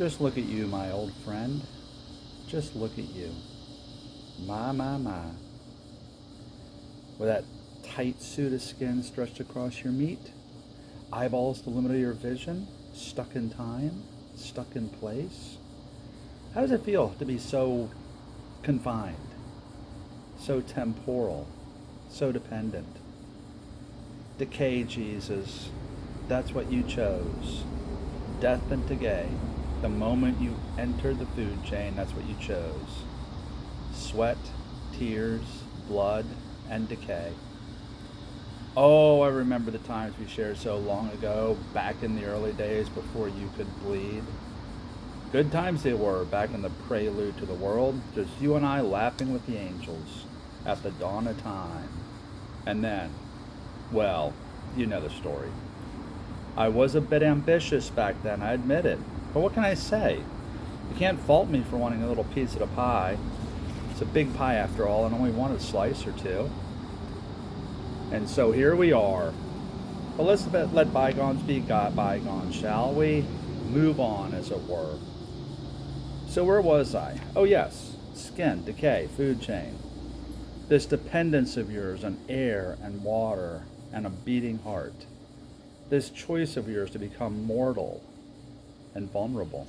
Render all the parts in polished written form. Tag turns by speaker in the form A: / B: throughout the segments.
A: Just look at you, my old friend. Just look at you. My. With that tight suit of skin stretched across your meat, eyeballs the limit of your vision, stuck in time, stuck in place. How does it feel to be so confined, so temporal, so dependent? Decay, Jesus. That's what you chose. Death and decay. The moment you entered the food chain, that's what you chose. Sweat, tears, blood, and decay. Oh, I remember the times we shared so long ago, back in the early days before you could bleed. Good times they were, back in the prelude to the world, just you and I laughing with the angels at the dawn of time. And then, well, you know the story. I was a bit ambitious back then, I admit it. But what can I say? You can't fault me for wanting a little piece of the pie. It's a big pie after all, and only one a slice or two. And so here we are. But let's let bygones be bygones, shall we? Move on, as it were. So where was I? Oh yes, skin, decay, food chain. This dependence of yours on air and water and a beating heart. This choice of yours to become mortal and vulnerable.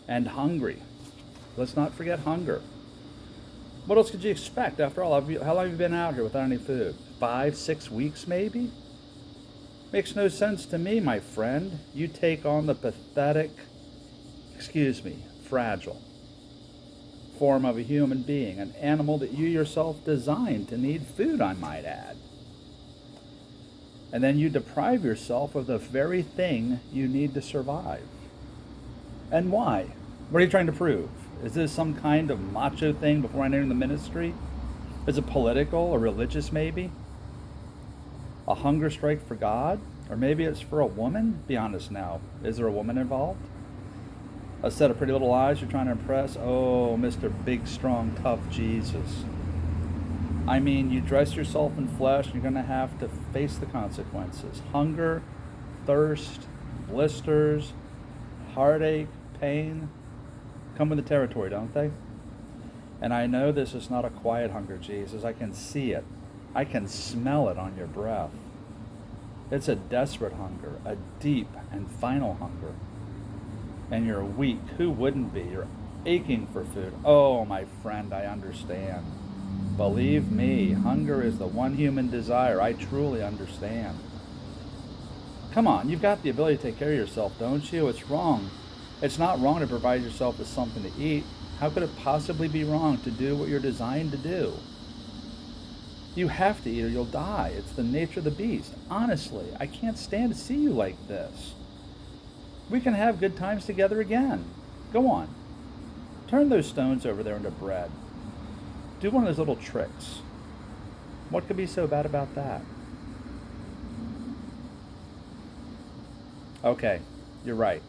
A: And hungry. Let's not forget hunger. What else could you expect? After all, how long have you been out here without any food? 5, 6 weeks maybe? Makes no sense to me, my friend. You take on the pathetic, fragile form of a human being, an animal that you yourself designed to need food, I might add. And then you deprive yourself of the very thing you need to survive. And why? What are you trying to prove? Is this some kind of macho thing before entering the ministry? Is it political or religious maybe? A hunger strike for God? Or maybe it's for a woman? Be honest now. Is there a woman involved? A set of pretty little eyes you're trying to impress? Oh, Mr. Big, Strong, Tough Jesus. I mean, you dress yourself in flesh, you're going to have to face the consequences. Hunger, thirst, blisters, heartache, pain come with the territory, don't they? And I know this is not a quiet hunger, Jesus. I can see it. I can smell it on your breath. It's a desperate hunger, a deep and final hunger. And you're weak. Who wouldn't be? You're aching for food. Oh, my friend, I understand. Believe me, hunger is the one human desire. I truly understand. Come on, you've got the ability to take care of yourself, don't you? It's wrong. It's not wrong to provide yourself with something to eat. How could it possibly be wrong to do what you're designed to do? You have to eat or you'll die. It's the nature of the beast. Honestly, I can't stand to see you like this. We can have good times together again. Go on. Turn those stones over there into bread. Do one of those little tricks. What could be so bad about that? Okay, you're right.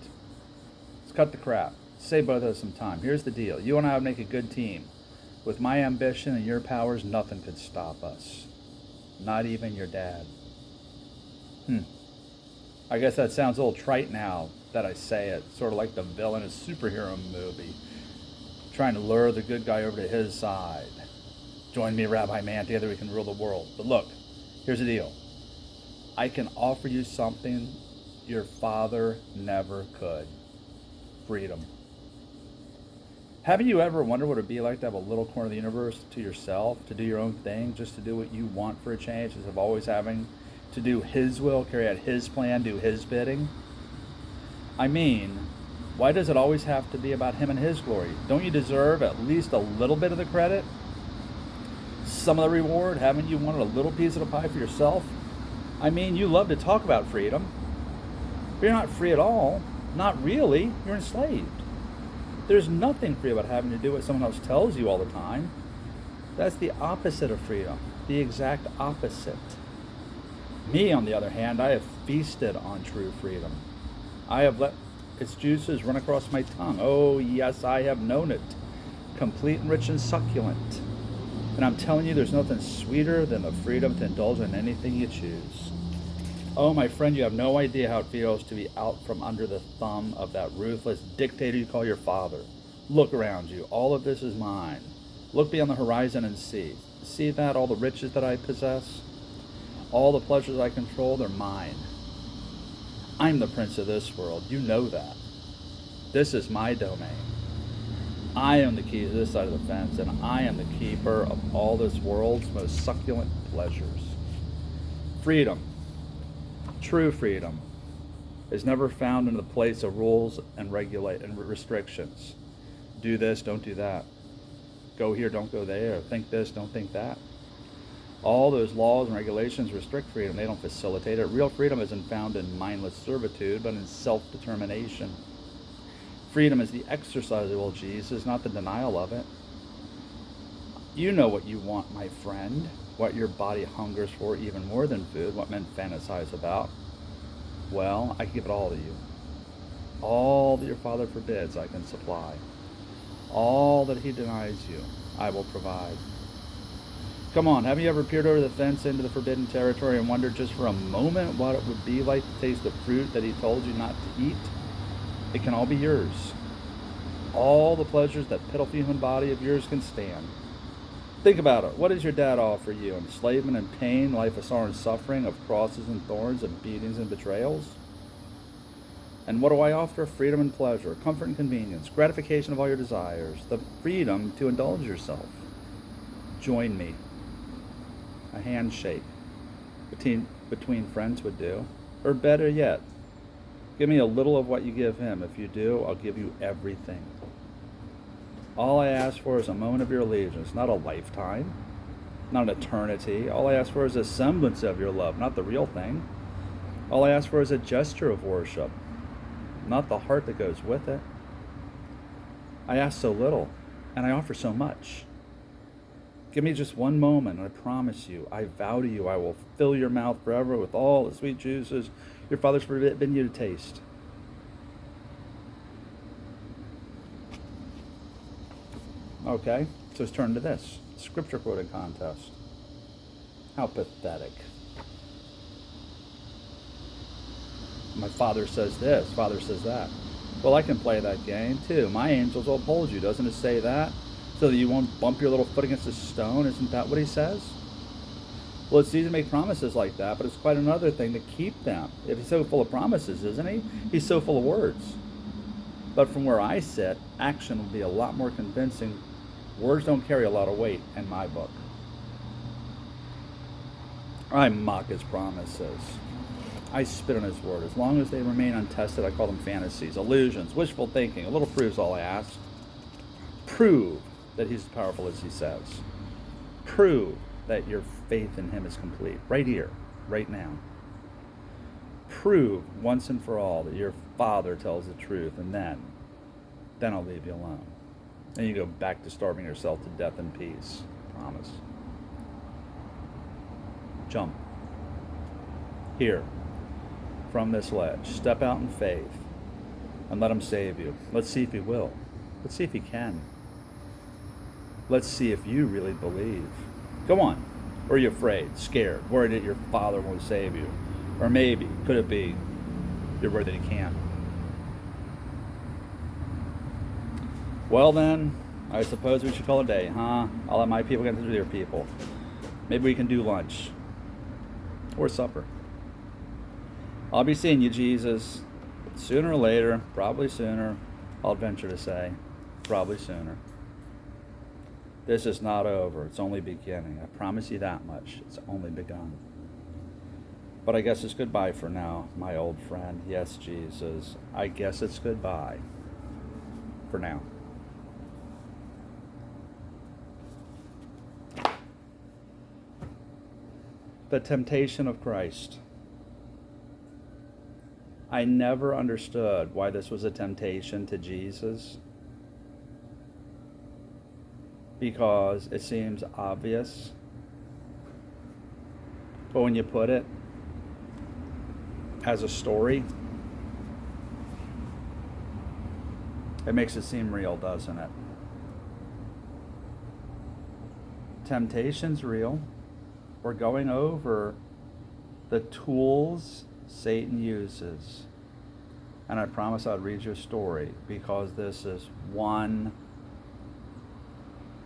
A: Let's cut the crap. Save both of us some time. Here's the deal. You and I would make a good team. With my ambition and your powers, nothing could stop us. Not even your dad. I guess that sounds a little trite now that I say it. Sort of like the villain in a superhero movie, trying to lure the good guy over to his side. Join me, Rabbi Man. Together we can rule the world. But look, here's the deal. I can offer you something your father never could. Freedom. Haven't you ever wondered what it would be like to have a little corner of the universe to yourself, to do your own thing, just to do what you want for a change, instead of always having to do his will, carry out his plan, do his bidding? I mean, why does it always have to be about him and his glory? Don't you deserve at least a little bit of the credit? Some of the reward? Haven't you wanted a little piece of the pie for yourself? I mean, you love to talk about freedom, but you're not free at all. Not really. You're enslaved. There's nothing free about having to do what someone else tells you all the time. That's the opposite of freedom. The exact opposite. Me, on the other hand, I have feasted on true freedom. I have let its juices run across my tongue. Oh, yes, I have known it. Complete and rich and succulent. And I'm telling you, there's nothing sweeter than the freedom to indulge in anything you choose. Oh, my friend, you have no idea how it feels to be out from under the thumb of that ruthless dictator you call your father. Look around you. All of this is mine. Look beyond the horizon and see. See that? All the riches that I possess? All the pleasures I control, they're mine. I'm the prince of this world. You know that. This is my domain. I am the key to this side of the fence, and I am the keeper of all this world's most succulent pleasures. Freedom, true freedom, is never found in the place of rules and restrictions. Do this, don't do that. Go here, don't go there. Think this, don't think that. All those laws and regulations restrict freedom. They don't facilitate it. Real freedom isn't found in mindless servitude, but in self-determination. Freedom is the exercise of the will of Jesus, not the denial of it. You know what you want, my friend, what your body hungers for even more than food, what men fantasize about. Well, I can give it all to you. All that your Father forbids, I can supply. All that he denies you, I will provide. Come on, have you ever peered over the fence into the forbidden territory and wondered just for a moment what it would be like to taste the fruit that he told you not to eat? It can all be yours. All the pleasures that pitiful human body of yours can stand. Think about it. What does your dad offer you? Enslavement and pain, life of sorrow and suffering, of crosses and thorns, of beatings and betrayals? And what do I offer? Freedom and pleasure, comfort and convenience, gratification of all your desires, the freedom to indulge yourself. Join me. A handshake between friends would do. Or better yet, give me a little of what you give him. If you do, I'll give you everything. All I ask for is a moment of your allegiance, not a lifetime, not an eternity. All I ask for is a semblance of your love, not the real thing. All I ask for is a gesture of worship, not the heart that goes with it. I ask so little, and I offer so much. Give me just one moment, and I promise you, I vow to you, I will fill your mouth forever with all the sweet juices your Father's forbidden you to taste. Okay, so let's turn to this. Scripture quoting contest. How pathetic. My father says this, father says that. Well, I can play that game too. My angels will uphold you. Doesn't it say that? So that you won't bump your little foot against a stone. Isn't that what he says? Well, it's easy to make promises like that, but it's quite another thing to keep them. If he's so full of promises, isn't he? He's so full of words. But from where I sit, action will be a lot more convincing. Words don't carry a lot of weight in my book. I mock his promises. I spit on his word. As long as they remain untested, I call them fantasies, illusions, wishful thinking. A little proof's all I ask. Prove that he's as powerful as he says. Prove that your faith in him is complete. Right here, right now. Prove once and for all that your Father tells the truth, and then I'll leave you alone. And you go back to starving yourself to death in peace. Promise. Jump. Here. From this ledge. Step out in faith. And let him save you. Let's see if he will. Let's see if he can. Let's see if you really believe. Go on. Or are you afraid, scared, worried that your Father won't save you? Or maybe, could it be, you're worried that he can't? Well then, I suppose we should call it a day, huh? I'll let my people get into your people. Maybe we can do lunch. Or supper. I'll be seeing you, Jesus. Sooner or later, probably sooner, I'll venture to say. Probably sooner. This is not over. It's only beginning. I promise you that much. It's only begun. But I guess it's goodbye for now, my old friend. Yes, Jesus. I guess it's goodbye. For now. The temptation of Christ. I never understood why this was a temptation to Jesus, because it seems obvious. But when you put it as a story, it makes it seem real, doesn't it? Temptation's real. We're going over the tools Satan uses. And I promise I'd read you a story, because this is one.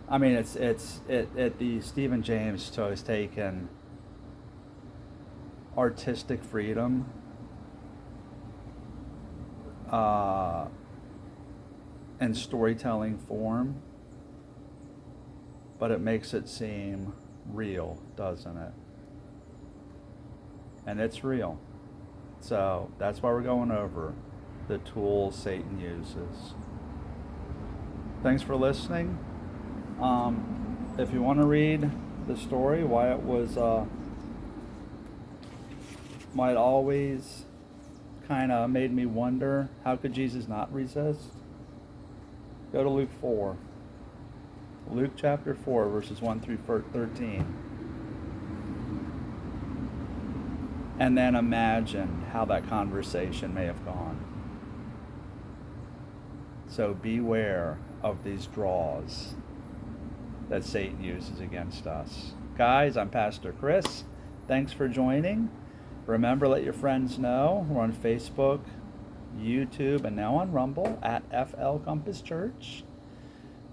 A: I mean, the Stephen James has taken artistic freedom and storytelling form, but it makes it seem real, doesn't it? And it's real. So that's why we're going over the tools Satan uses. Thanks for listening. If you want to read the story, why it was might always kind of made me wonder, how could Jesus not resist? Go to Luke 4. Luke chapter 4, verses 1 through 13. And then imagine how that conversation may have gone. So beware of these draws that Satan uses against us. Guys, I'm Pastor Chris. Thanks for joining. Remember, let your friends know. We're on Facebook, YouTube, and now on Rumble at FL Compass Church.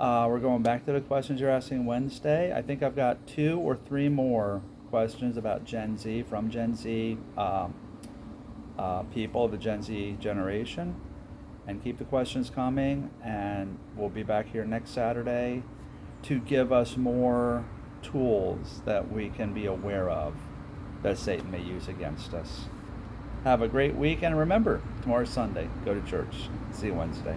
A: We're going back to the questions you're asking Wednesday. I think I've got 2 or 3 more questions about Gen Z, from Gen Z people, the Gen Z generation. And keep the questions coming, and we'll be back here next Saturday to give us more tools that we can be aware of that Satan may use against us. Have a great week, and remember, tomorrow's Sunday. Go to church. See you Wednesday.